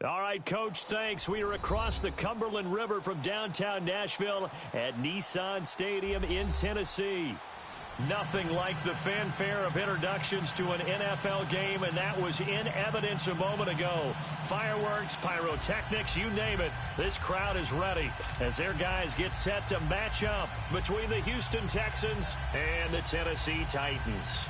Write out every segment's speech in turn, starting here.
All right, Coach, thanks. We are across the Cumberland River from downtown Nashville at Nissan Stadium in Tennessee. Nothing like the fanfare of introductions to an NFL game, and that was in evidence a moment ago. Fireworks, pyrotechnics, you name it. This crowd is ready as their guys get set to match up between the Houston Texans and the Tennessee Titans.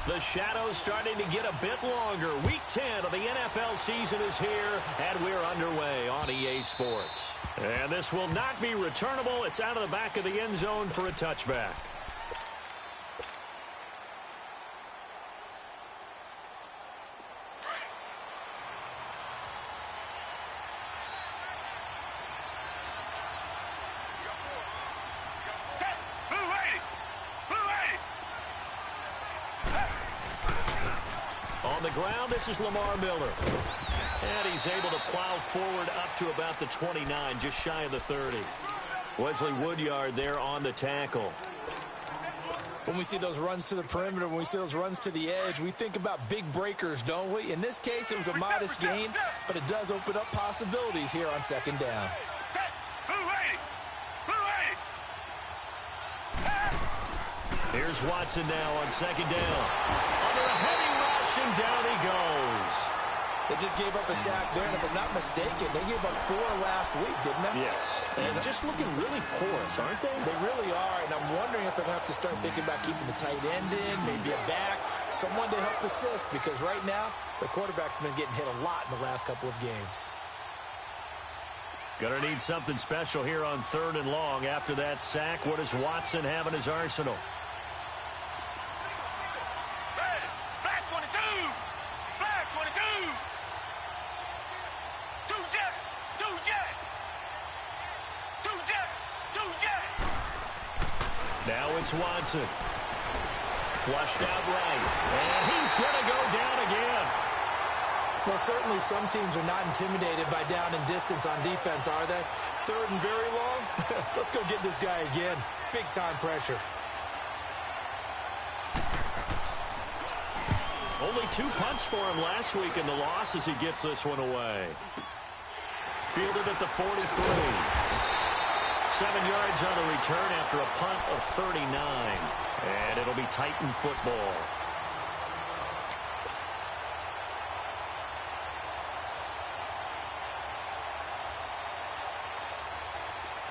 The shadow's starting to get a bit longer. Week 10 of the NFL season is here, and we're underway on EA Sports. And this will not be returnable. It's out of the back of the end zone for a touchback. On the ground, this is Lamar Miller. And he's able to plow forward up to about the 29, just shy of the 30. Wesley Woodyard there on the tackle. When we see those runs to the perimeter, when we see those runs to the edge, we think about big breakers, don't we? In this case, it was a modest gain, but it does open up possibilities here on second down. Here's Watson now on second down. Under a heavy rush, and down he goes. They just gave up a sack there, and if I'm not mistaken, they gave up 4 last week, didn't they? Yes. And just looking really porous, aren't they? They really are, and I'm wondering if they're going to have to start thinking about keeping the tight end in, maybe a back, someone to help assist, because right now, the quarterback's been getting hit a lot in the last couple of games. Gonna need something special here on 3rd and long after that sack. What does Watson have in his arsenal? Now it's Watson. Flushed out right. And he's going to go down again. Well, certainly some teams are not intimidated by down and distance on defense, are they? 3rd and very long? Let's go get this guy again. Big-time pressure. Only 2 punts for him last week in the loss as he gets this one away. Fielded at the 43. 7 yards on the return after a punt of 39. And it'll be Titan football.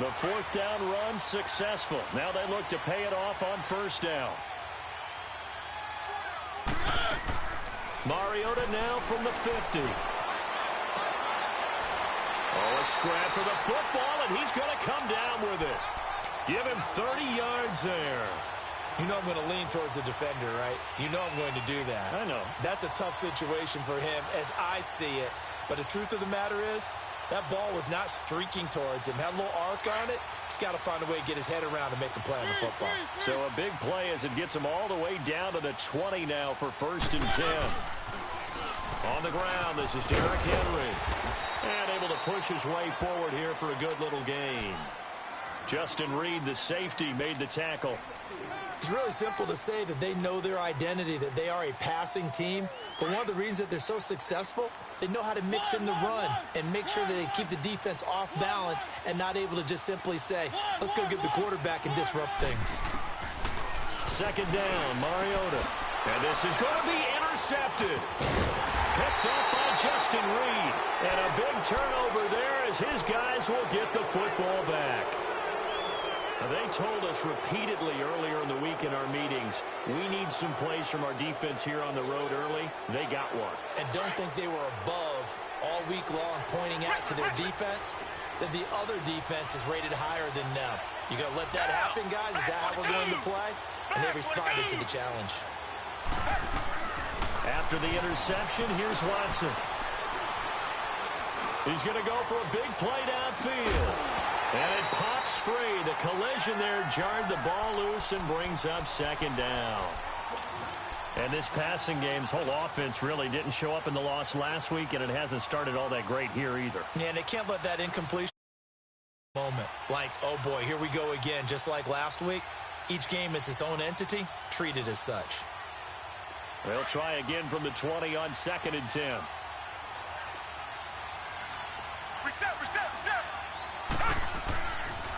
The 4th down run successful. Now they look to pay it off on 1st down. Mariota now from the 50. Oh, a scrap for the football, and he's going to come down with it. Give him 30 yards there. You know I'm going to lean towards the defender, right? You know I'm going to do that. I know. That's a tough situation for him as I see it. But the truth of the matter is, that ball was not streaking towards him. Had a little arc on it. He's got to find a way to get his head around and make the play on the football. So a big play as it gets him all the way down to the 20 now for 1st and 10. On the ground, this is Derrick Henry. And able to push his way forward here for a good little gain. Justin Reed, the safety, made the tackle. It's really simple to say that they know their identity, that they are a passing team. But one of the reasons that they're so successful, they know how to mix in the run and make sure that they keep the defense off balance and not able to just simply say, let's go get the quarterback and disrupt things. 2nd down, Mariota. And this is going to be intercepted. Picked up by Justin Reed. And a big turnover there as his guys will get the football back. Now, they told us repeatedly earlier in the week in our meetings, we need some plays from our defense here on the road early. They got one. And don't think they were above all week long pointing out to their defense that the other defense is rated higher than them. You going to let that happen, guys? Is that how we're going to play? And they responded to the challenge. After the interception, here's Watson. He's going to go for a big play downfield. And it pops free. The collision there jarred the ball loose and brings up 2nd down. And this passing game's whole offense really didn't show up in the loss last week, and it hasn't started all that great here either. Yeah, and they can't let that incompletion moment. Like, oh boy, here we go again. Just like last week, each game is its own entity, treated as such. They'll try again from the 20 on 2nd and 10.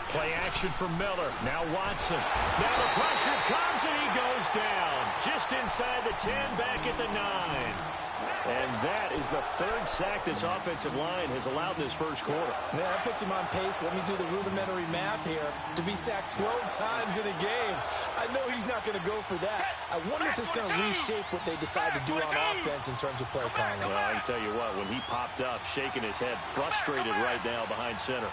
Play action for Miller. Now Watson. Now the pressure comes and he goes down. Just inside the 10, back at the 9. And that is the 3rd sack this offensive line has allowed in this first quarter. Yeah, that puts him on pace. Let me do the rudimentary math here. To be sacked 12 times in a game, I know he's not going to go for that. I wonder if it's going to reshape what they decide to do on offense in terms of play calling. Well, I can tell you what, when he popped up, shaking his head, frustrated right now behind center.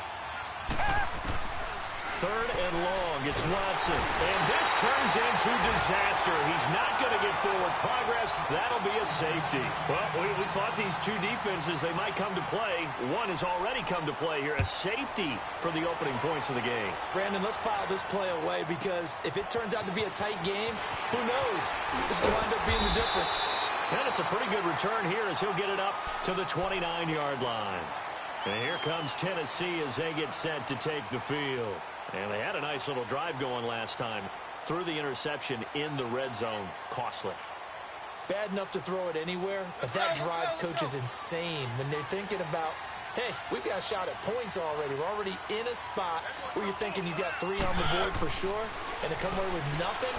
3rd and long. It's Watson. And this turns into disaster. He's not going to get forward progress. That'll be a safety. Well, we thought these two defenses, they might come to play. One has already come to play here. A safety for the opening points of the game. Brandon, let's file this play away because if it turns out to be a tight game, who knows? This could wind up being the difference. And it's a pretty good return here as he'll get it up to the 29-yard line. And here comes Tennessee as they get set to take the field. And they had a nice little drive going last time. Threw the interception in the red zone. Costly. Bad enough to throw it anywhere, but that drives coaches insane when they're thinking about, hey, we've got a shot at points already. We're already in a spot where you're thinking you got 3 on the board for sure, and to come away with nothing,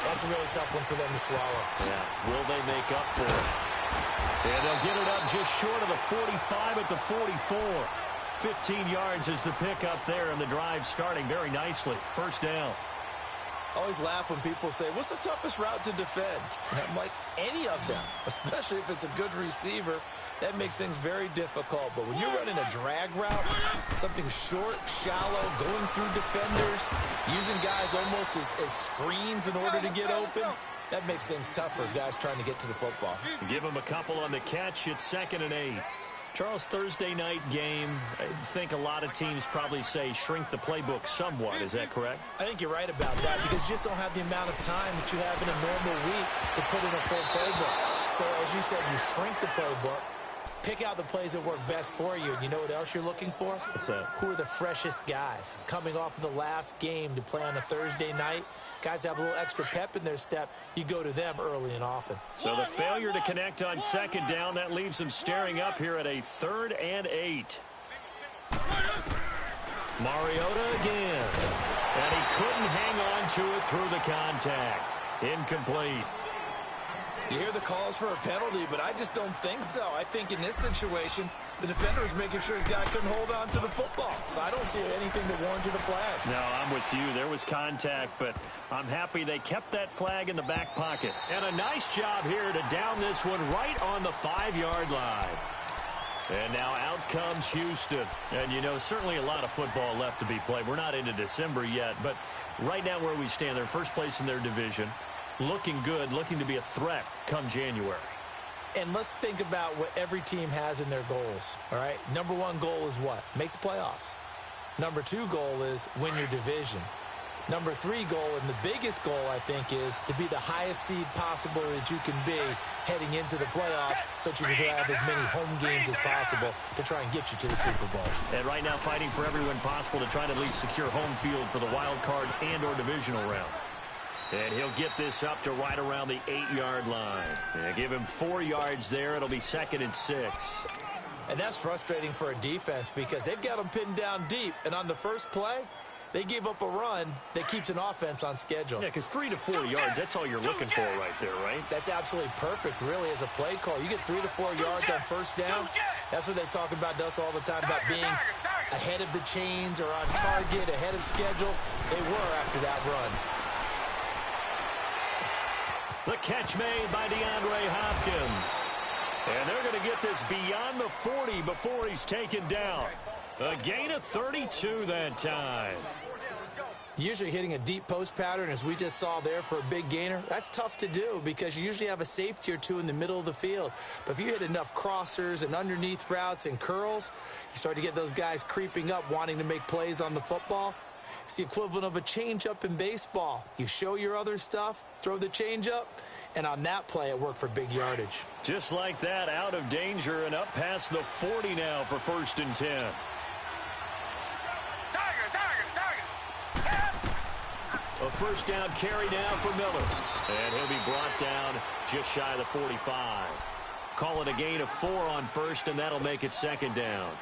that's a really tough one for them to swallow. Yeah, will they make up for it? And they'll get it up just short of the 45 at the 44. 15 yards is the pickup there, and the drive starting very nicely. First down. Always laugh when people say, what's the toughest route to defend? And I'm like, any of them, especially if it's a good receiver. That makes things very difficult. But when you're running a drag route, something short, shallow, going through defenders, using guys almost as screens in order to get open, that makes things tough for guys trying to get to the football. Give them a couple on the catch. It's 2nd and 8. Charles, Thursday night game, I think a lot of teams probably say shrink the playbook somewhat. Is that correct? I think you're right about that because you just don't have the amount of time that you have in a normal week to put in a full playbook. So as you said, you shrink the playbook, pick out the plays that work best for you. And you know what else you're looking for? What's that? Who are the freshest guys coming off of the last game to play on a Thursday night? Guys have a little extra pep in their step. You go to them early and often. So the failure to connect on 2nd down, that leaves them staring up here at a 3rd and 8. Mariota again. And he couldn't hang on to it through the contact. Incomplete. You hear the calls for a penalty, but I just don't think so. I think in this situation, the defender is making sure his guy couldn't hold on to the football. So I don't see anything that warranted a flag. No, I'm with you. There was contact, but I'm happy they kept that flag in the back pocket. And a nice job here to down this one right on the 5-yard line. And now out comes Houston. And, you know, certainly a lot of football left to be played. We're not into December yet, but right now where we stand, they're first place in their division. Looking good, looking to be a threat come January. And let's think about what every team has in their goals, all right? Number 1 goal is what? Make the playoffs. Number 2 goal is win your division. Number 3 goal, and the biggest goal, I think, is to be the highest seed possible that you can be heading into the playoffs so that you can have as many home games as possible to try and get you to the Super Bowl. And right now fighting for every win possible to try to at least secure home field for the wild card and or divisional round. And he'll get this up to right around the 8-yard line. And give him 4 yards there. It'll be 2nd and 6. And that's frustrating for a defense because they've got them pinned down deep. And on the first play, they give up a run that keeps an offense on schedule. Yeah, because 3 to 4 yards, that's all you're looking for right there, right? That's absolutely perfect, really, as a play call. You get 3 to 4 yards on first down. That's what they talk about to us all the time, about being ahead of the chains or on target, ahead of schedule. They were after that run. The catch made by DeAndre Hopkins. And they're going to get this beyond the 40 before he's taken down. A gain of 32 that time. Usually hitting a deep post pattern, as we just saw there for a big gainer, that's tough to do because you usually have a safety or two in the middle of the field. But if you hit enough crossers and underneath routes and curls, you start to get those guys creeping up wanting to make plays on the football. It's the equivalent of a changeup in baseball. You show your other stuff, throw the changeup, and on that play, it worked for big yardage. Just like that, out of danger and up past the 40 now for 1st and 10. A first down carry now for Miller. And he'll be brought down just shy of the 45. Call it a gain of 4 on first, and that'll make it second down.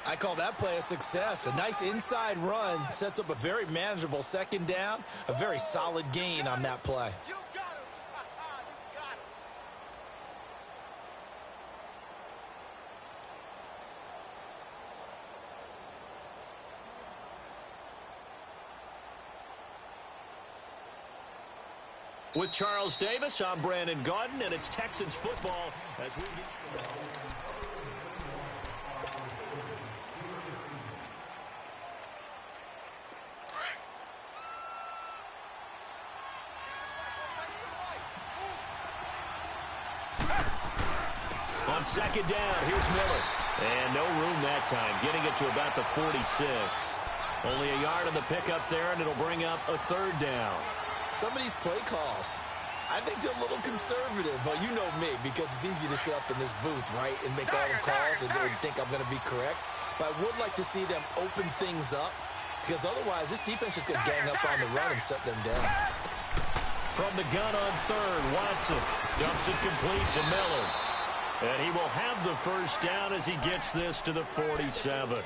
I call that play a success. A nice inside run sets up a very manageable second down. A very solid gain on that play. With Charles Davis, I'm Brandon Gaudin, and it's Texans football as we get... On second down, here's Miller. And no room that time, getting it to about the 46. Only a yard on the pickup there, and it'll bring up a third down. Some of these play calls, I think they're a little conservative, but you know me, because it's easy to sit up in this booth, right, and make all the calls and think I'm going to be correct. But I would like to see them open things up, because otherwise this defense is going to gang up on the run and shut them down. From the gun on third, Watson dumps it complete to Miller. And he will have the first down as he gets this to the 47.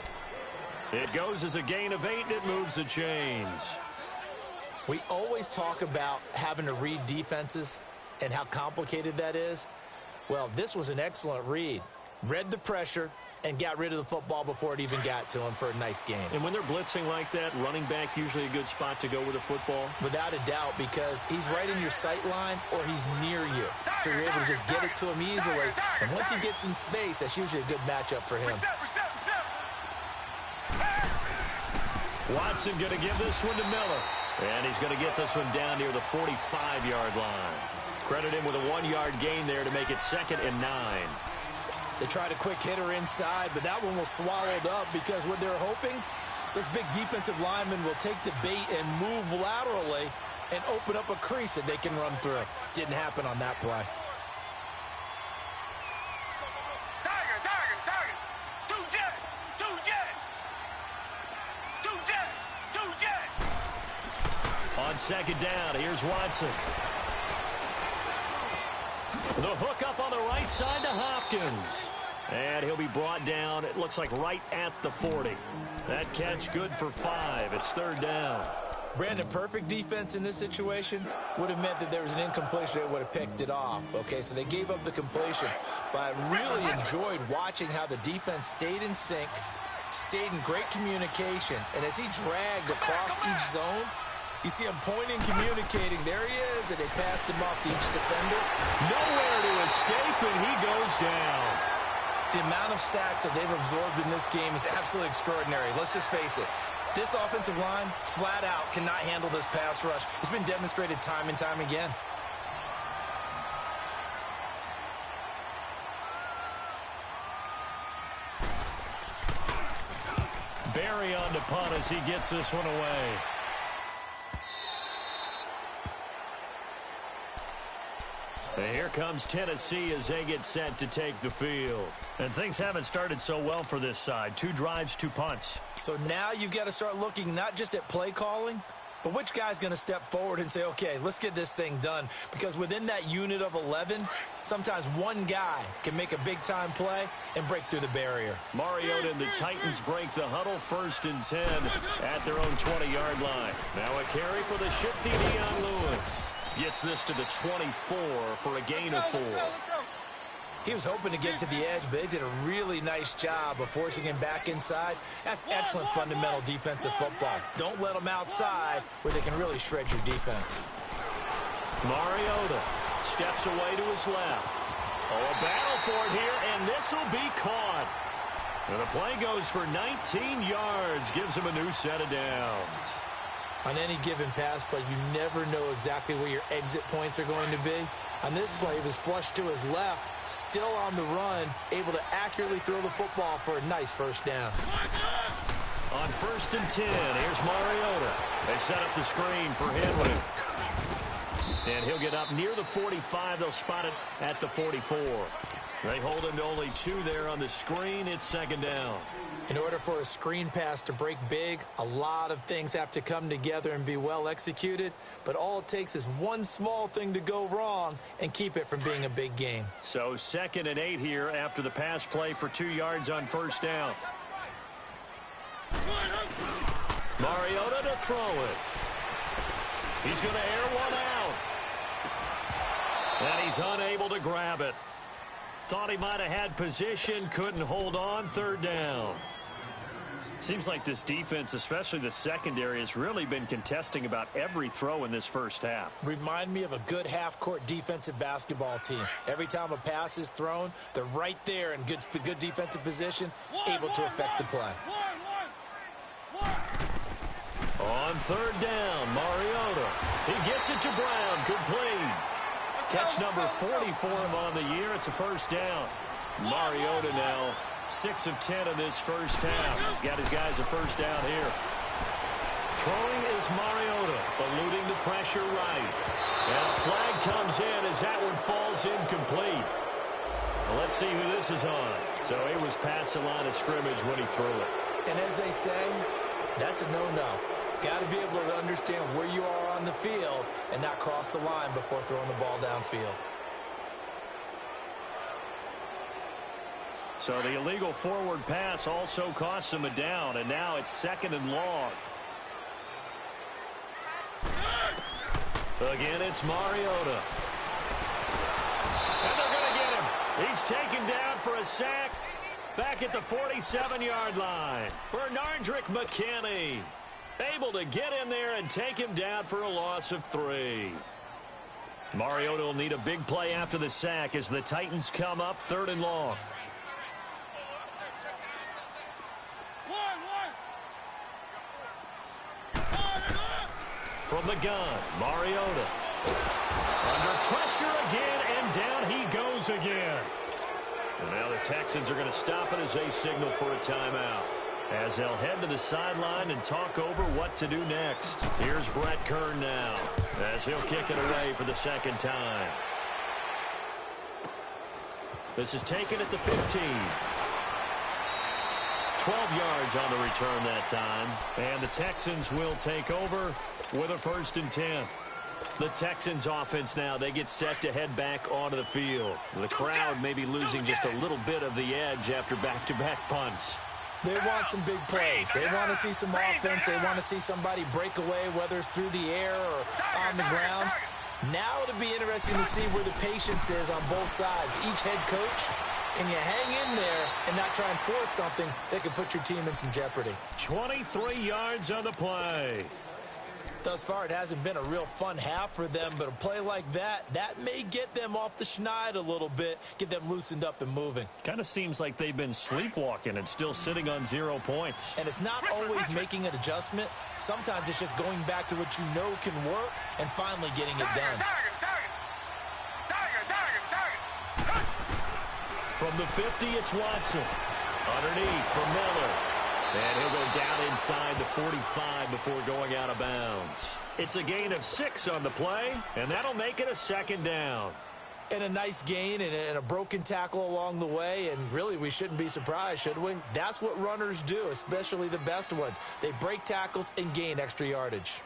It goes as a gain of 8, and it moves the chains. We always talk about having to read defenses and how complicated that is. Well, this was an excellent read. Read the pressure and got rid of the football before it even got to him for a nice game. And when they're blitzing like that, running back usually a good spot to go with the football? Without a doubt, because he's right in your sight line or he's near you. So you're able to just get it to him easily. And once he gets in space, that's usually a good matchup for him. Watson going to give this one to Miller. And he's going to get this one down near the 45-yard line. Credit him with a 1-yard gain there to make it 2nd and 9. They tried a quick hitter inside, but that one was swallowed up because what they're hoping, this big defensive lineman will take the bait and move laterally and open up a crease that they can run through. Didn't happen on that play. On second down, here's Watson. The hook up on the right side to Hopkins. And he'll be brought down, it looks like right at the 40. That catch good for 5. It's 3rd down. Brandon, perfect defense in this situation would have meant that there was an incompletion that would have picked it off. Okay, so they gave up the completion. But I really enjoyed watching how the defense stayed in sync, stayed in great communication. And as he dragged across each zone, you see him pointing, communicating. There he is, and they passed him off to each defender. Nowhere to escape, and he goes down. The amount of sacks that they've absorbed in this game is absolutely extraordinary. Let's just face it. This offensive line, flat out, cannot handle this pass rush. It's been demonstrated time and time again. Barry on to punt as he gets this one away. And here comes Tennessee as they get set to take the field. And things haven't started so well for this side. 2 drives, 2 punts. So now you've got to start looking not just at play calling, but which guy's going to step forward and say, okay, let's get this thing done. Because within that unit of 11, sometimes one guy can make a big-time play and break through the barrier. Mariota and the Titans break the huddle, 1st and 10 at their own 20-yard line. Now a carry for the shifty Dion Lewis. Gets this to the 24 for a gain of 4. He was hoping to get to the edge, but they did a really nice job of forcing him back inside. That's excellent fundamental defensive football. Don't let them outside where they can really shred your defense. Mariota steps away to his left. Oh, a battle for it here, and this will be caught. And the play goes for 19 yards, gives him a new set of downs. On any given pass play, you never know exactly where your exit points are going to be. On this play, he was flushed to his left, still on the run, able to accurately throw the football for a nice 1st down. On 1st and 10, here's Mariota. They set up the screen for Henry. And he'll get up near the 45. They'll spot it at the 44. They hold him to only 2 there on the screen. It's 2nd down. In order for a screen pass to break big, a lot of things have to come together and be well executed, but all it takes is one small thing to go wrong and keep it from being a big game. So 2nd and 8 here after the pass play for 2 yards on first down. Mariota to throw it. He's going to air one out. And he's unable to grab it. Thought he might have had position, couldn't hold on, 3rd down. Seems like this defense, especially the secondary, has really been contesting about every throw in this first half. Remind me of a good half-court defensive basketball team. Every time a pass is thrown, they're right there in good defensive position, able to affect the play. On 3rd down, Mariota. He gets it to Brown, complete. Catch number 40 for him on the year. It's a first down. Mariota now 6 of 10 in this first half. He's got his guys a first down here. Throwing is Mariota, eluding the pressure right. And a flag comes in as that one falls incomplete. Well, let's see who this is on. So he was past the line of scrimmage when he threw it. And as they say, that's a no-no. Got to be able to understand where you are on the field and not cross the line before throwing the ball downfield. So the illegal forward pass also costs him a down, and now it's 2nd and long. Again, it's Mariota. And they're going to get him. He's taken down for a sack back at the 47-yard line. Bernardrick McKinney able to get in there and take him down for a loss of 3. Mariota will need a big play after the sack as the Titans come up 3rd and long. From the gun, Mariota. Under pressure again, and down he goes again. And now the Texans are going to stop it as they signal for a timeout, as they'll head to the sideline and talk over what to do next. Here's Brett Kern now, as he'll kick it away for the 2nd time. This is taken at the 15. 12 yards on the return that time. And the Texans will take over with a 1st and 10. The Texans offense now, they get set to head back onto the field. The crowd may be losing just a little bit of the edge after back-to-back punts. They want some big plays. They want to see some offense. They want to see somebody break away, whether it's through the air or on the ground. Now it'll be interesting to see where the patience is on both sides. Each head coach, can you hang in there and not try and force something that could put your team in some jeopardy? 23 yards on the play. Thus far, it hasn't been a real fun half for them, but a play like that may get them off the schneid a little bit, get them loosened up and moving. Kind of seems like they've been sleepwalking and still sitting on 0 points. And it's not always making an adjustment. Sometimes it's just going back to what you know can work and finally getting it done. From the 50, it's Watson. Underneath for Miller. And he'll go down inside the 45 before going out of bounds. It's a gain of 6 on the play, and that'll make it a 2nd down. And a nice gain and a broken tackle along the way, and really we shouldn't be surprised, should we? That's what runners do, especially the best ones. They break tackles and gain extra yardage.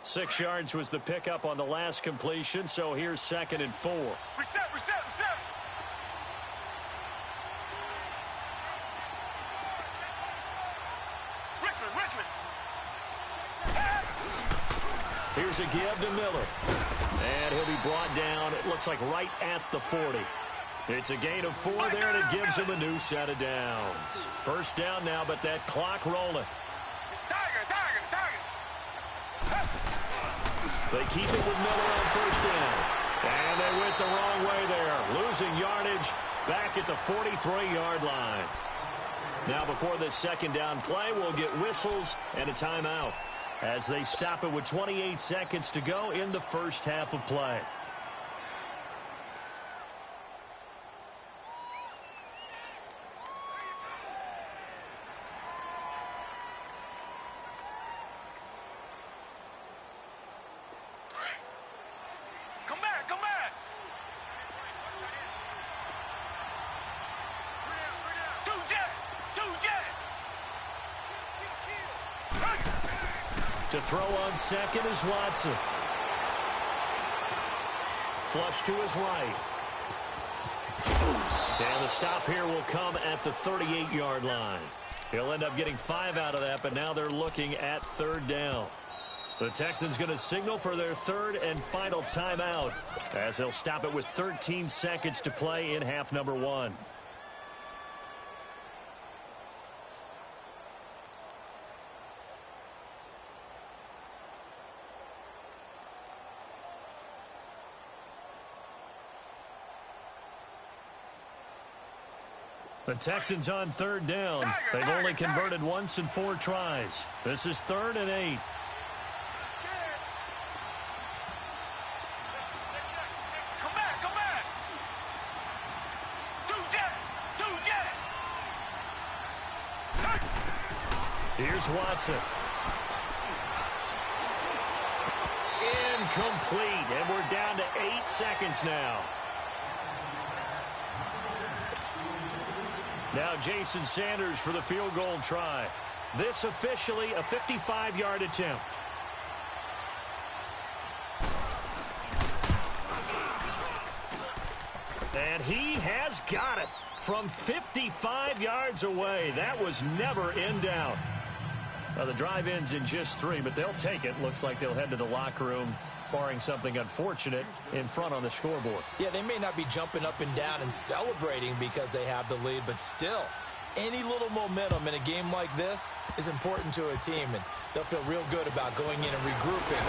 Six yards was the pickup on the last completion, so here's 2nd and 4. Reset. Richmond. Here's a give to Miller. And he'll be brought down, it looks like right at the 40. It's a gain of 4 there, and it gives him a new set of downs. First down now, but that clock rolling. They keep it with Miller on first down. And they went the wrong way there. Losing yardage back at the 43-yard line. Now before this 2nd down play, we'll get whistles and a timeout as they stop it with 28 seconds to go in the first half of play. Come back. To throw on second is Watson. Flush to his right. And the stop here will come at the 38-yard line. He'll end up getting 5 out of that, but now they're looking at third down. The Texans going to signal for their third and final timeout as they'll stop it with 13 seconds to play in half number 1. The Texans on third down. They've only converted once in 4 tries. This is 3rd and 8. Come back, come back. Do that. Here's Watson. Incomplete, and we're down to 8 seconds now. Now Jason Sanders for the field goal try. This officially a 55-yard attempt. And he has got it from 55 yards away. That was never in doubt. Now the drive ends in just 3, but they'll take it. Looks like they'll head to the locker room, barring something unfortunate in front on the scoreboard. Yeah, they may not be jumping up and down and celebrating because they have the lead, but still, any little momentum in a game like this is important to a team, and they'll feel real good about going in and regrouping,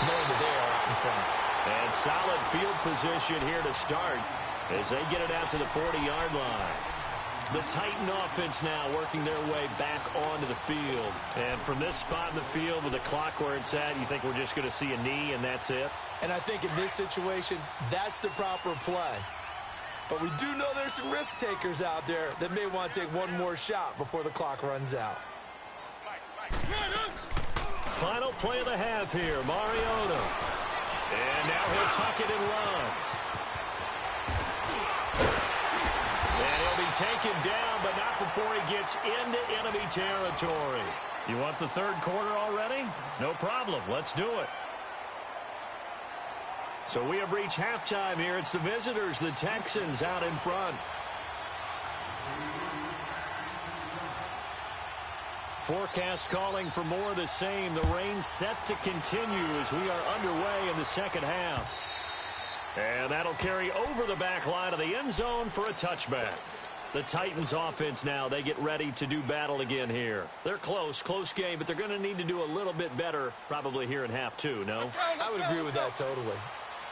knowing that they are out in front. And solid field position here to start as they get it out to the 40-yard line. The Titan offense now working their way back onto the field. And from this spot in the field with the clock where it's at, you think we're just going to see a knee and that's it? And I think in this situation, that's the proper play. But we do know there's some risk takers out there that may want to take one more shot before the clock runs out. Final play of the half here, Mariota. And now he'll tuck it and run. And he'll be taken down, but not before he gets into enemy territory. You want the third quarter already? No problem. Let's do it. So we have reached halftime here. It's the visitors, the Texans, out in front. Forecast calling for more of the same. The rain set to continue as we are underway in the second half. And that'll carry over the back line of the end zone for a touchback. The Titans offense now, they get ready to do battle again here. They're close game, but they're going to need to do a little bit better probably here in half 2, no? I would agree with that totally.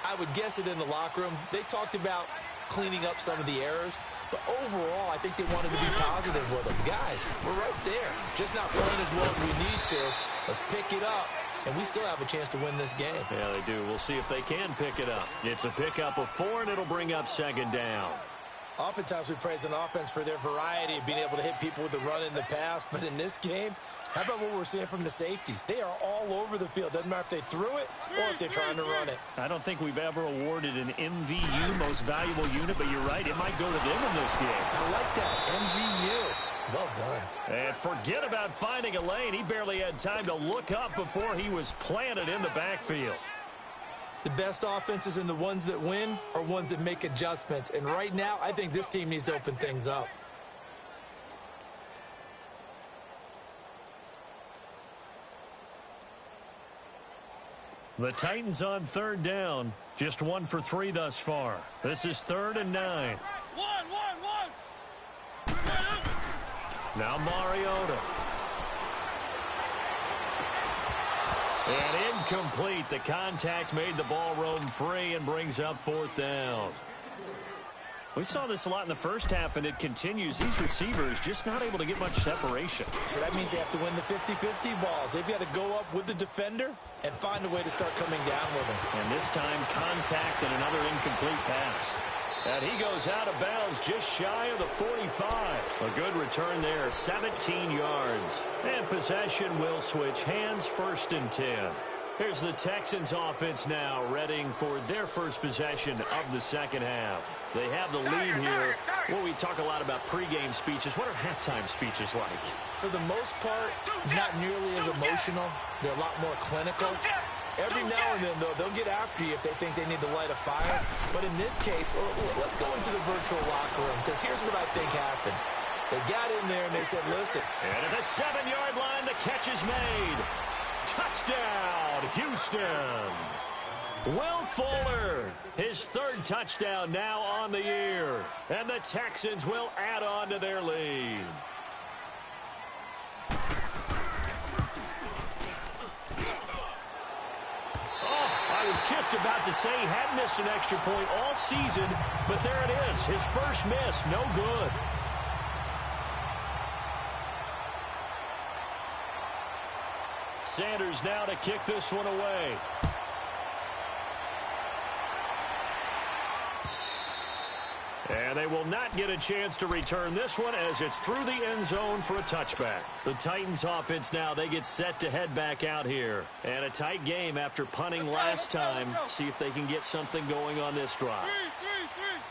I would guess it in the locker room. They talked about cleaning up some of the errors, but overall, I think they wanted to be positive with them. Guys, we're right there. Just not playing as well as we need to. Let's pick it up. And we still have a chance to win this game. Yeah, they do. We'll see if they can pick it up. It's a pickup of 4, and it'll bring up second down. Oftentimes we praise an offense for their variety of being able to hit people with the run in the pass. But in this game, how about what we're seeing from the safeties? They are all over the field. Doesn't matter if they threw it or if they're trying to run it. I don't think we've ever awarded an MVU, most valuable unit, but you're right. It might go to them in this game. I like that. MVU. Well done. And forget about finding a lane. He barely had time to look up before he was planted in the backfield. The best offenses and the ones that win are ones that make adjustments. And right now, I think this team needs to open things up. The Titans on third down. Just 1 for 3 thus far. This is 3rd and 9. Now Mariota. And incomplete. The contact made the ball roam free and brings up 4th down. We saw this a lot in the first half, and it continues. These receivers just not able to get much separation. So that means they have to win the 50-50 balls. They've got to go up with the defender and find a way to start coming down with them. And this time, contact and another incomplete pass. And he goes out of bounds just shy of the 45. A good return there, 17 yards. And possession will switch hands, 1st and 10. Here's the Texans offense now, readying for their first possession of the second half. They have the lead here. Well, we talk a lot about pregame speeches. What are halftime speeches like? For the most part, not nearly as emotional. They're a lot more clinical. Every now and then, though, they'll get after you if they think they need to light a fire. But in this case, let's go into the virtual locker room, because here's what I think happened. They got in there and they said, listen. And at the 7-yard line, the catch is made. Touchdown, Houston. Will Fuller, his third touchdown now on the year. And the Texans will add on to their lead. Oh, I was just about to say he hadn't missed an extra point all season, but there it is, his first miss, no good. Sanders now to kick this one away. And they will not get a chance to return this one as it's through the end zone for a touchback. The Titans offense now, they get set to head back out here. And a tight game after punting last time. See if they can get something going on this drive.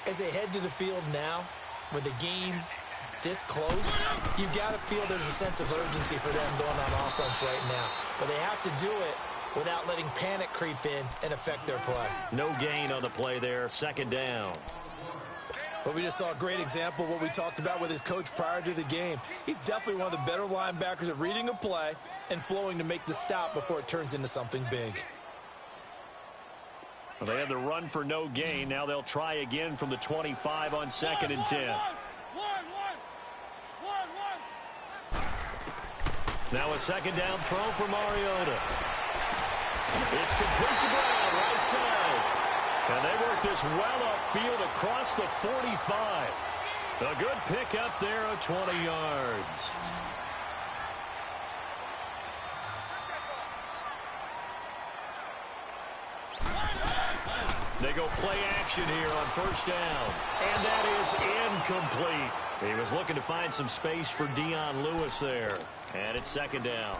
As they head to the field now, with the game this close, you've got to feel there's a sense of urgency for them going on offense right now. But they have to do it without letting panic creep in and affect their play. No gain on the play there, second down. But we just saw a great example of what we talked about with his coach prior to the game. He's definitely one of the better linebackers at reading a play and flowing to make the stop before it turns into something big. Well, they had the run for no gain. Now they'll try again from the 25 on 2nd and 10. Now a second down throw for Mariota. It's complete to Brown, right side. And they work this well upfield across the 45. A good pickup there of 20 yards. They go play action here on first down. And that is incomplete. He was looking to find some space for Dion Lewis there. And it's second down.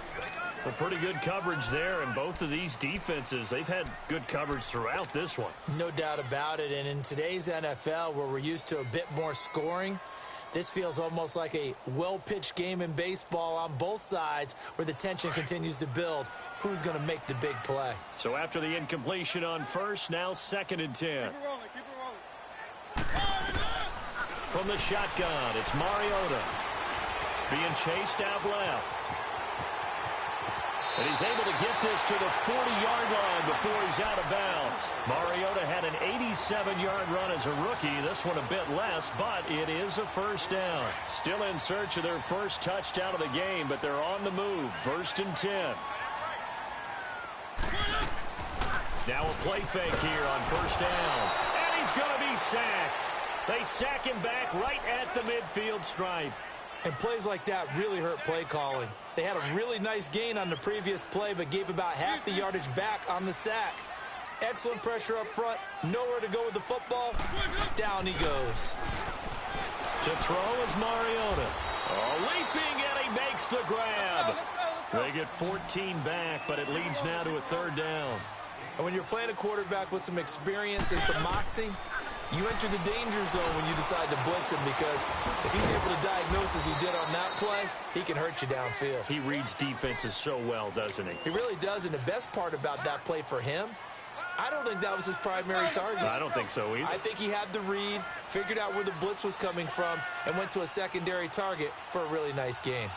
Well, pretty good coverage there, and both of these defenses, they've had good coverage throughout this one. No doubt about it, and in today's NFL, where we're used to a bit more scoring, this feels almost like a well-pitched game in baseball on both sides where the tension continues to build. Who's going to make the big play? So after the incompletion on first, now 2nd and 10. Keep it rolling. From the shotgun, it's Mariota being chased out left. And he's able to get this to the 40-yard line before he's out of bounds. Mariota had an 87-yard run as a rookie. This one a bit less, but it is a first down. Still in search of their first touchdown of the game, but they're on the move. 1st and 10. Now a play fake here on first down. And he's going to be sacked. They sack him back right at the midfield stripe. And plays like that really hurt play calling. They had a really nice gain on the previous play, but gave about half the yardage back on the sack. Excellent pressure up front. Nowhere to go with the football. Down he goes. To throw is Mariota. Oh, leaping, and he makes the grab. They get 14 back, but it leads now to a 3rd down. And when you're playing a quarterback with some experience and some moxie, you enter the danger zone when you decide to blitz him, because if he's able to diagnose as he did on that play, he can hurt you downfield. He reads defenses so well, doesn't he? He really does, and the best part about that play for him, I don't think that was his primary target. I don't think so either. I think he had the read, figured out where the blitz was coming from, and went to a secondary target for a really nice gain.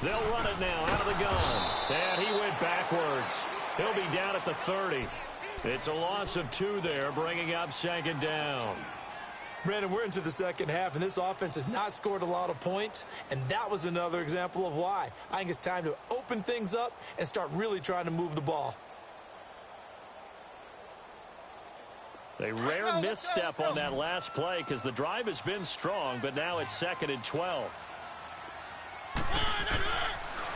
They'll run it now out of the gun. And he went backwards. He'll be down at the 30. It's a loss of 2 there, bringing up 2nd down. Brandon, we're into the second half, and this offense has not scored a lot of points, and that was another example of why. I think it's time to open things up and start really trying to move the ball. A rare misstep on that last play because the drive has been strong, but now it's 2nd and 12.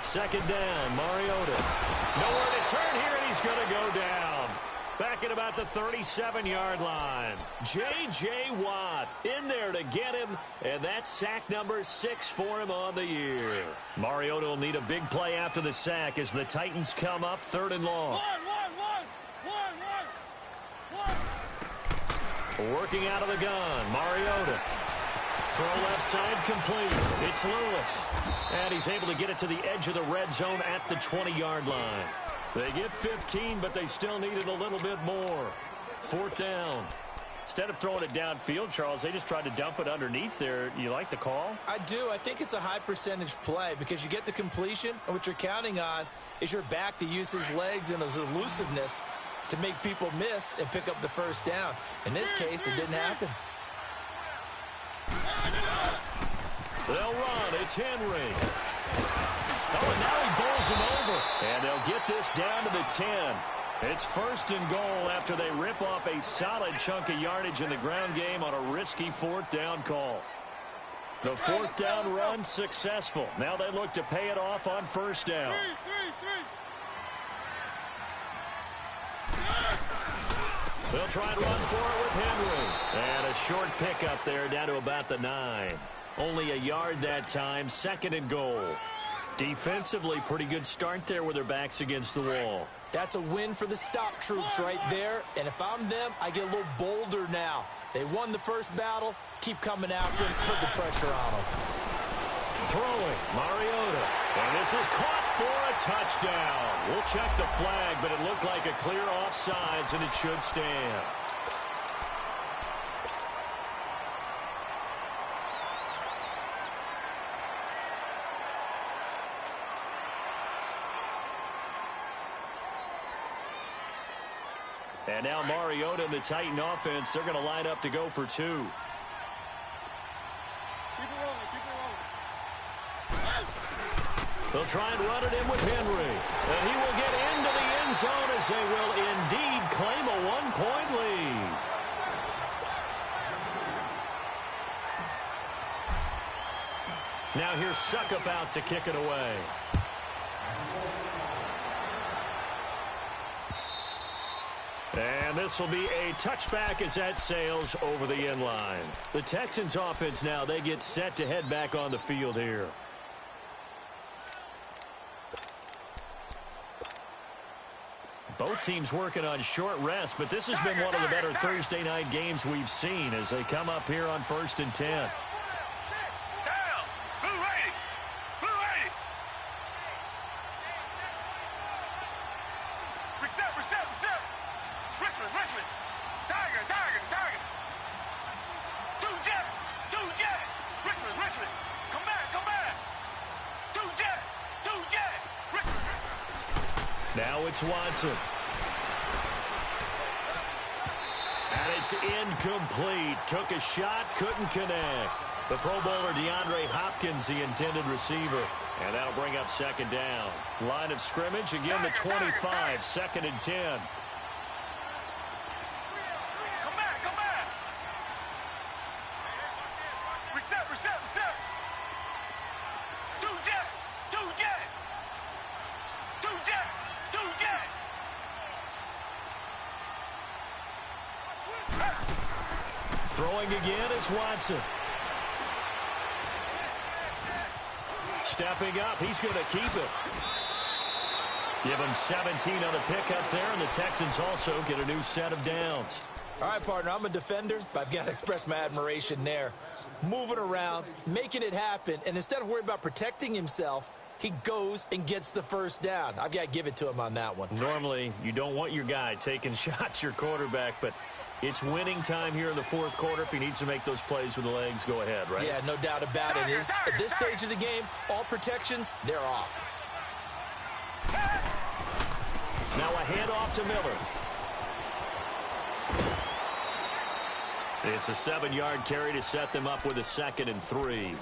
2nd down, Mariota. Nowhere to turn here, and he's going to go down. Back at about the 37-yard line. J.J. Watt in there to get him, and that's sack number 6 for him on the year. Mariota will need a big play after the sack as the Titans come up 3rd and long. Working out of the gun, Mariota. Throw left side complete. It's Lewis. And he's able to get it to the edge of the red zone at the 20-yard line. They get 15, but they still needed a little bit more. 4th down. Instead of throwing it downfield, Charles, they just tried to dump it underneath there. You like the call? I do. I think it's a high percentage play because you get the completion, and what you're counting on is your back to use his legs and his elusiveness to make people miss and pick up the 1st down. In this case, it didn't happen. They'll run. It's Henry. Oh, and now he bowls him over. And they'll get this down to the 10. It's 1st and goal after they rip off a solid chunk of yardage in the ground game on a risky 4th down call. The 4th down run successful. Now they look to pay it off on 1st down. They'll try and run for it with Henry. And a short pickup there down to about the 9. Only a yard that time, 2nd and goal. Defensively, pretty good start there with their backs against the wall. That's a win for the stop troops right there. And if I'm them, I get a little bolder now. They won the first battle. Keep coming after him. Put the pressure on him. Throwing, Mariota. And this is caught for a touchdown. We'll check the flag, but it looked like a clear offsides, and it should stand. And now Mariota and the Titan offense, they're going to line up to go for 2. Keep it rolling, keep it rolling. They'll try and run it in with Henry. And he will get into the end zone as they will indeed claim a 1-point lead. Now here's Suckup out to kick it away. And this will be a touchback as that sails over the end line. The Texans offense now, they get set to head back on the field here. Both teams working on short rest, but this has been one of the better Thursday night games we've seen as they come up here on 1st and 10. Down. Blue ready. Blue ready. Reset, reset, reset. Richmond, Richmond. Tiger, Tiger, Tiger. Two jet. Richmond, Richmond. Come back, come back. Two jet. Richmond. Now it's Watson. And it's incomplete. Took a shot, couldn't connect. The Pro Bowler DeAndre Hopkins, the intended receiver. And that'll bring up 2nd down. Line of scrimmage, again the 25, 2nd and 10. Come back, come back. Reset, reset, reset. Two jet. Throwing again is Watson. Stepping up, he's going to keep it. Give him 17 on the pickup there, and the Texans also get a new set of downs. All right, partner, I'm a defender, but I've got to express my admiration there. Moving around, making it happen, and instead of worrying about protecting himself, he goes and gets the 1st down. I've got to give it to him on that one. Normally, you don't want your guy taking shots, your quarterback, but it's winning time here in the 4th quarter. If he needs to make those plays with the legs, go ahead, right? Yeah, no doubt about it. At this stage of the game, all protections, they're off. Now a handoff to Miller. It's a 7-yard carry to set them up with a 2nd and 3.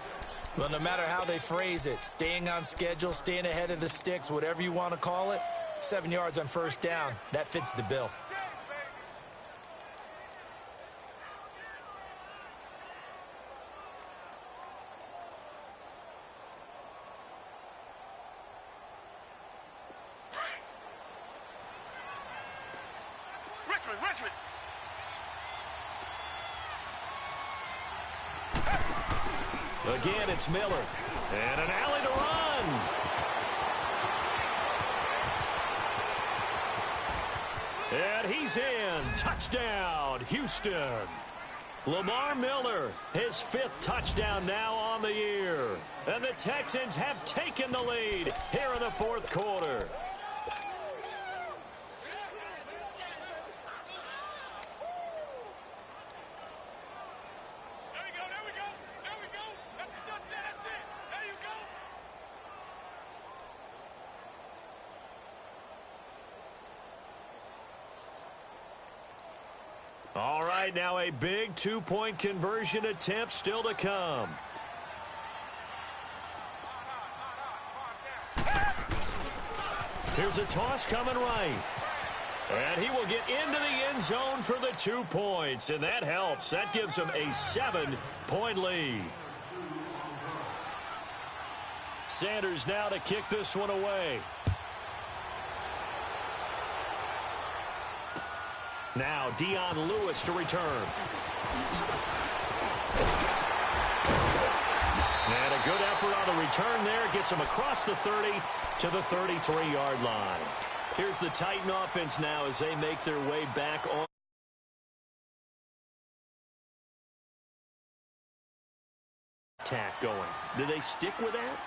Well, no matter how they phrase it, staying on schedule, staying ahead of the sticks, whatever you want to call it, 7 yards on 1st down, that fits the bill. Richmond, Richmond. Again, it's Miller. And an alley to run. And he's in. Touchdown, Houston. Lamar Miller, his 5th touchdown now on the year. And the Texans have taken the lead here in the 4th quarter. All right, now a big 2-point conversion attempt still to come. Here's a toss coming right. And he will get into the end zone for the 2 points, and that helps. That gives him a 7-point lead. Sanders now to kick this one away. Now Dion Lewis to return. And a good effort on the return there. Gets him across the 30 to the 33-yard line. Here's the Titan offense now as they make their way back on. Attack going. Do they stick with that?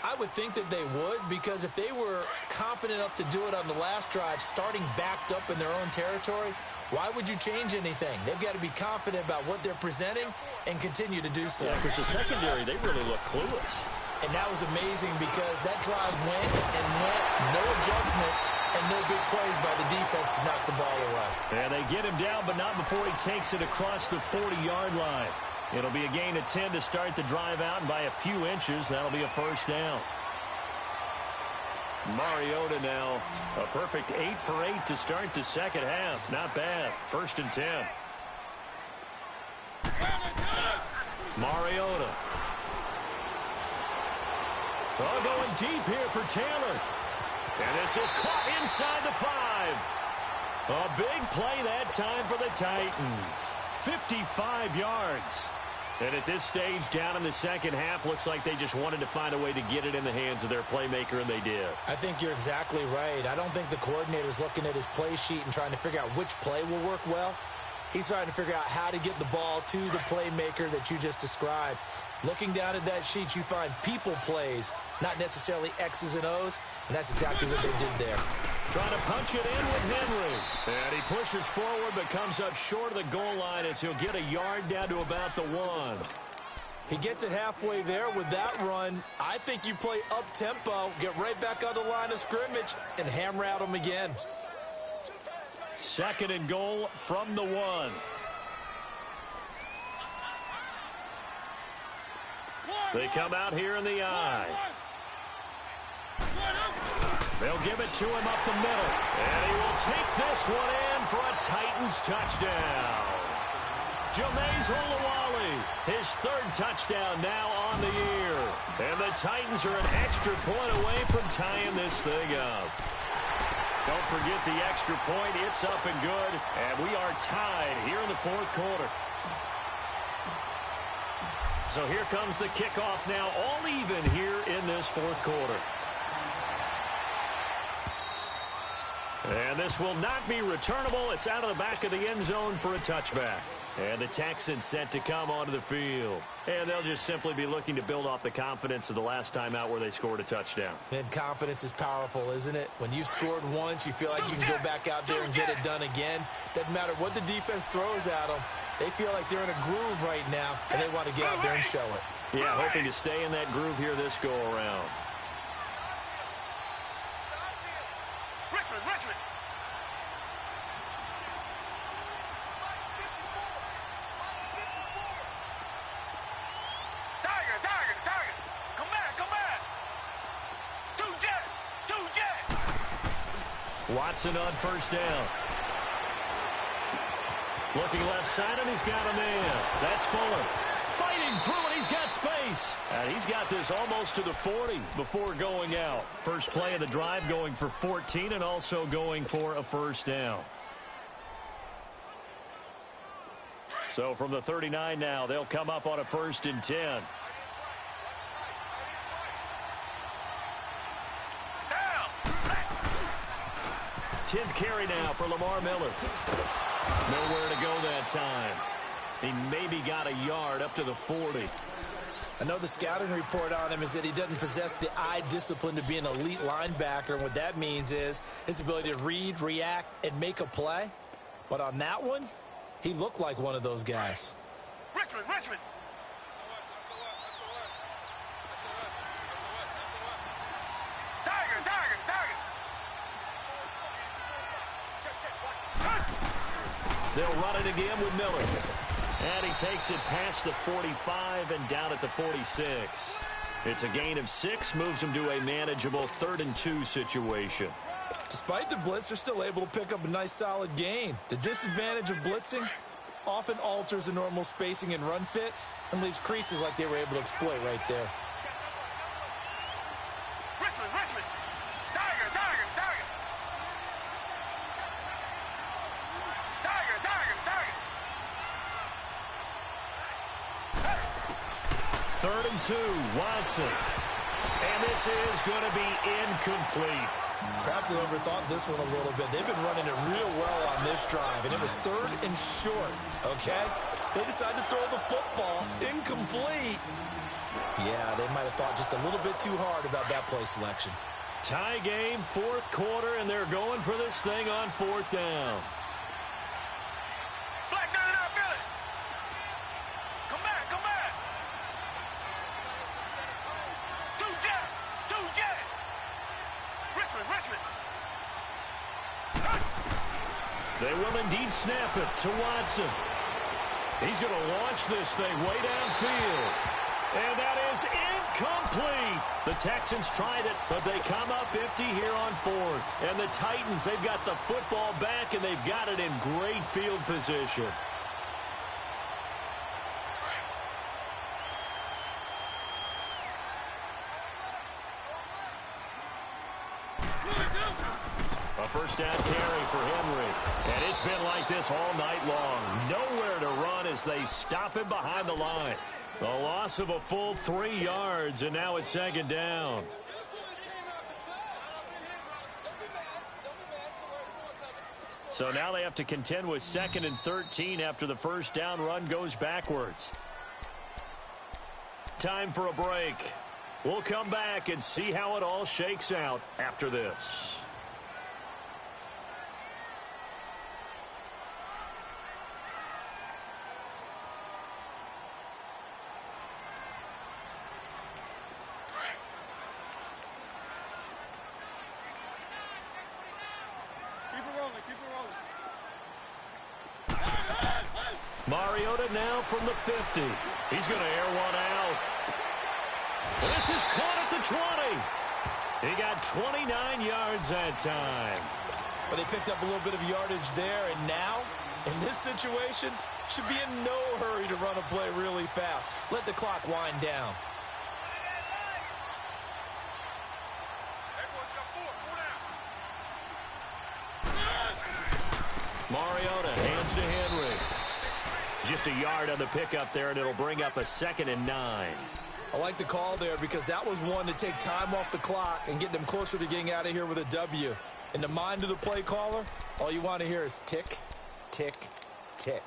I would think that they would, because if they were confident enough to do it on the last drive, starting backed up in their own territory, why would you change anything? They've got to be confident about what they're presenting and continue to do so. Yeah, because the secondary, they really look clueless. And that was amazing because that drive went and went, no adjustments and no big plays by the defense to knock the ball away. And they get him down, but not before he takes it across the 40-yard line. It'll be a gain of 10 to start the drive out, and by a few inches, that'll be a first down. Mariota now, a perfect 8 for 8 to start the second half. Not bad. 1st and 10. Mariota. Oh, going deep here for Taylor. And this is caught inside the 5. A big play that time for the Titans. 55 yards. And at this stage, down in the second half, looks like they just wanted to find a way to get it in the hands of their playmaker, and they did. I think you're exactly right. I don't think the coordinator's looking at his play sheet and trying to figure out which play will work well. He's trying to figure out how to get the ball to the playmaker that you just described. Looking down at that sheet, you find people plays, not necessarily X's and O's, and that's exactly what they did there. Trying to punch it in with Henry. And he pushes forward but comes up short of the goal line as he'll get a yard down to about the 1. He gets it halfway there with that run. I think you play up-tempo, get right back on the line of scrimmage, and hammer at him again. 2nd and goal from the 1. They come out here in the I. They'll give it to him up the middle. And he will take this one in for a Titans touchdown. Jameis Olawale, his 3rd touchdown now on the year. And the Titans are an extra point away from tying this thing up. Don't forget the extra point. It's up and good. And we are tied here in the 4th quarter. So here comes the kickoff now, all even here in this 4th quarter. And this will not be returnable. It's out of the back of the end zone for a touchback. And the Texans set to come onto the field. And they'll just simply be looking to build off the confidence of the last time out where they scored a touchdown. And confidence is powerful, isn't it? When you've scored once, you feel like you can go back out there and get it done again. Doesn't matter what the defense throws at them. They feel like they're in a groove right now, and they want to get out there and show it. Yeah, hoping to stay in that groove here this go-around. Richmond, Richmond. Tiger, Tiger, Tiger. Come back, come back. 2 jet, 2 jet. Watson on 1st down. Looking left side, and he's got a man. That's Fuller. Fighting through, and he's got space. And he's got this almost to the 40 before going out. First play of the drive going for 14 and also going for a 1st down. So from the 39 now, they'll come up on a 1st and 10. Down. 10th carry now for Lamar Miller. Nowhere to go that time. He maybe got a yard up to the 40. I know the scouting report on him is that he doesn't possess the eye discipline to be an elite linebacker. And what that means is his ability to read, react, and make a play. But on that one, he looked like one of those guys. Richmond. Tiger. They'll run it again with Miller. And he takes it past the 45 and down at the 46. It's a gain of 6, moves him to a manageable 3rd and 2 situation. Despite the blitz, they're still able to pick up a nice solid gain. The disadvantage of blitzing often alters the normal spacing and run fits and leaves creases like they were able to exploit right there. Richmond. Tiger. Third and 2, Watson. And this is going to be incomplete. Perhaps they overthought this one a little bit. They've been running it real well on this drive, and it was 3rd and short, okay? They decided to throw the football incomplete. Yeah, they might have thought just a little bit too hard about that play selection. Tie game, 4th quarter, and they're going for this thing on 4th down. Black down and out, Billy. Come back. Two jet. Richmond. They will indeed snap it to Watson. He's going to launch this thing way downfield. And that is incomplete. The Texans tried it, but they come up empty here on 4th. And the Titans, they've got the football back, and they've got it in great field position. A 1st down carry for Henry. And it's been like this all night long. Nowhere to run as they stop him behind the line. A loss of a full 3 yards, and now it's 2nd down. So now they have to contend with 2nd and 13 after the 1st down run goes backwards. Time for a break. We'll come back and see how it all shakes out after this. Mariota now from the 50. He's going to air one out. This is caught at the 20. He got 29 yards that time. But they picked up a little bit of yardage there, and now, in this situation, should be in no hurry to run a play really fast. Let the clock wind down. Mariota hands to Henry. Just a yard on the pickup there, and it'll bring up a 2nd and 9. I like the call there because that was one to take time off the clock and get them closer to getting out of here with a W. In the mind of the play caller, all you want to hear is tick, tick, tick.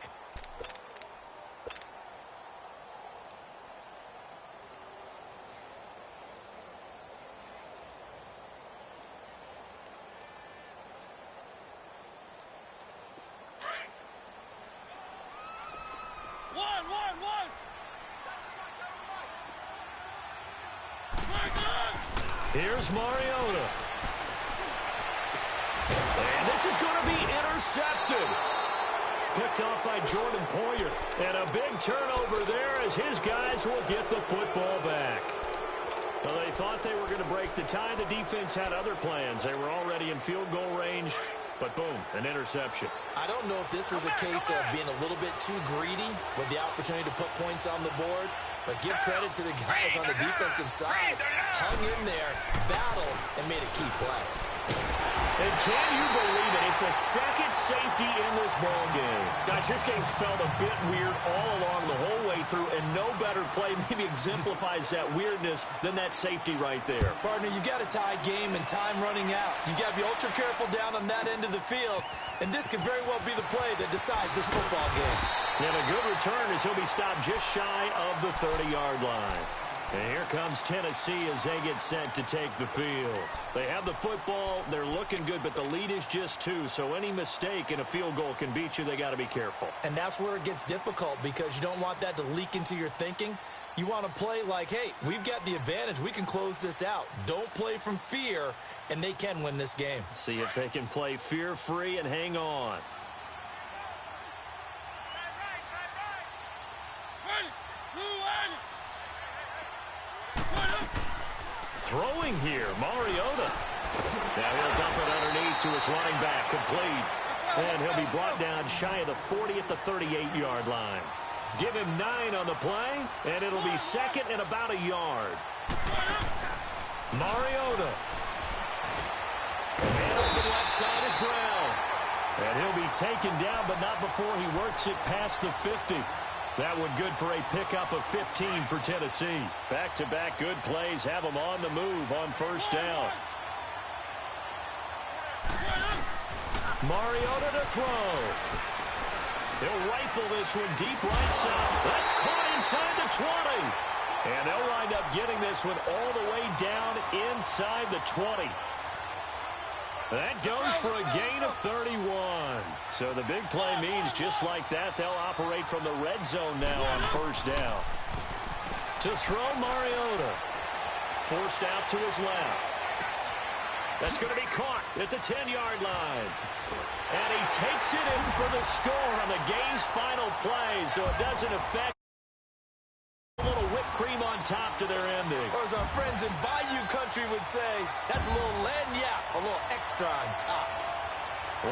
Here's Mariota. And this is going to be intercepted. Picked off by Jordan Poyer. And a big turnover there as his guys will get the football back. Well, they thought they were going to break the tie. The defense had other plans. They were already in field goal range. But boom, an interception. I don't know if this was a case of being a little bit too greedy with the opportunity to put points on the board. But give credit to the guys on the defensive side. Hung in there, battled, and made a key play. And can you believe it? It's a second safety in this ball game. Guys, this game's felt a bit weird all along the whole way through, and no better play maybe exemplifies that weirdness than that safety right there. Partner, you got a tie game and time running out. You got to be ultra careful down on that end of the field, and this could very well be the play that decides this football game. And a good return as he'll be stopped just shy of the 30-yard line. And here comes Tennessee as they get set to take the field. They have the football. They're looking good, but the lead is just 2. So any mistake in a field goal can beat you. They got to be careful. And that's where it gets difficult because you don't want that to leak into your thinking. You want to play like, hey, we've got the advantage. We can close this out. Don't play from fear, and they can win this game. See if they can play fear-free and hang on. Throwing here, Mariota. Now he'll dump it underneath to his running back, complete. And he'll be brought down shy of the 40 at the 38-yard line. Give him 9 on the play, and it'll be second and about a yard. Mariota. And open left side is Brown. And he'll be taken down, but not before he works it past the 50. That one good for a pickup of 15 for Tennessee. Back-to-back good plays have them on the move on first down. Mariota to throw. He'll rifle this one deep right side. That's caught inside the 20. And they'll wind up getting this one all the way down inside the 20. That goes for a gain of 31. So the big play means just like that, they'll operate from the red zone now on first down. To throw Mariota. Forced out to his left. That's going to be caught at the 10-yard line. And he takes it in for the score on the game's final play, so it doesn't affect a little whipped cream on top to their ending. Or as our friends in Bayou Country would say, that's a little lagniappe, a little extra on top.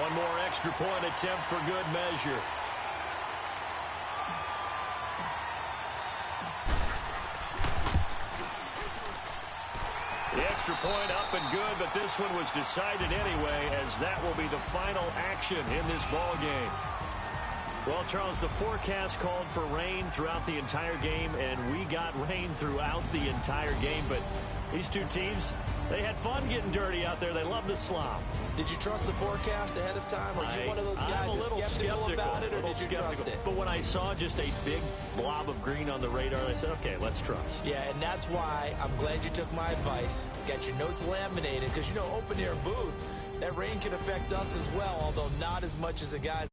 One more extra point attempt for good measure. The extra point up and good, but this one was decided anyway, as that will be the final action in this ball game. Well, Charles, the forecast called for rain throughout the entire game, and we got rain throughout the entire game. But these two teams, they had fun getting dirty out there. They love the slop. Did you trust the forecast ahead of time? Are you one of those guys that's skeptical about it, or did you trust it? But when I saw just a big blob of green on the radar, I said, okay, let's trust. Yeah, and that's why I'm glad you took my advice. Got your notes laminated, because, you know, open-air booth, that rain can affect us as well, although not as much as the guys.